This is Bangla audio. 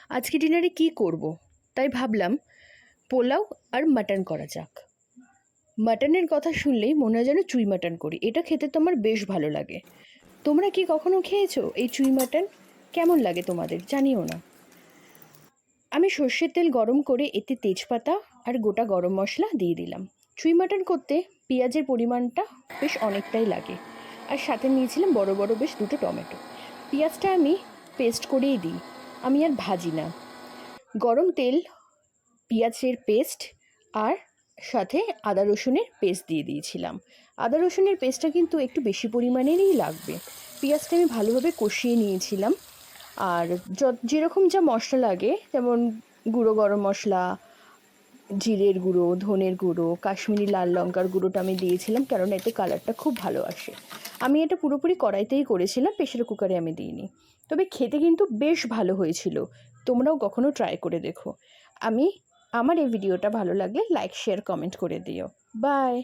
আজকে ডিনারে কি করব, তাই ভাবলাম পোলাও আর মাটন করা যাক। মাটনের কথা শুনলেই মনে হয় যেন চুই মাটন করি। এটা খেতে তো আমার বেশ ভালো লাগে। তোমরা কি কখনো খেয়েছো এই চুই মাটন? কেমন লাগে তোমাদের জানিও না। আমি সর্ষের তেল গরম করে এতে তেজপাতা আর গোটা গরম মশলা দিয়ে দিলাম। চুই মাটন করতে পেঁয়াজের পরিমাণটা বেশ অনেকটাই লাগে। আর সাথে নিয়েছিলাম বড় বড় বেশ দুটো টমেটো। পেঁয়াজটা আমি পেস্ট করেই দিই, আমি আর ভাজি না। গরম তেল, পেঁয়াজের পেস্ট আর সাথে আদা রসুনের পেস্ট দিয়ে দিয়েছিলাম। আদা রসুনের পেস্টটা কিন্তু একটু বেশি পরিমাণেরই লাগবে। পেঁয়াজটা আমি ভালোভাবে কষিয়ে নিয়েছিলাম। আর যেরকম যা মশলা লাগে, যেমন গুঁড়ো গরম মশলা, জিরের গুঁড়ো, ধনের গুঁড়ো, কাশ্মীরি লাল লঙ্কার গুঁড়োটা আমি দিয়েছিলাম, কারণ এতে কালারটা খুব ভালো আসে। আমি এটা পুরোপুরি কড়াইতেই করেছিলাম, প্রেসার কুকারে আমি দিইনি। তবে খেতে কিন্তু বেশ ভালো হয়েছিল। তোমরাও কখনো ট্রাই করে দেখো। আমার এই ভিডিওটা ভালো লাগলে লাইক, শেয়ার, কমেন্ট করে দিও। বাই।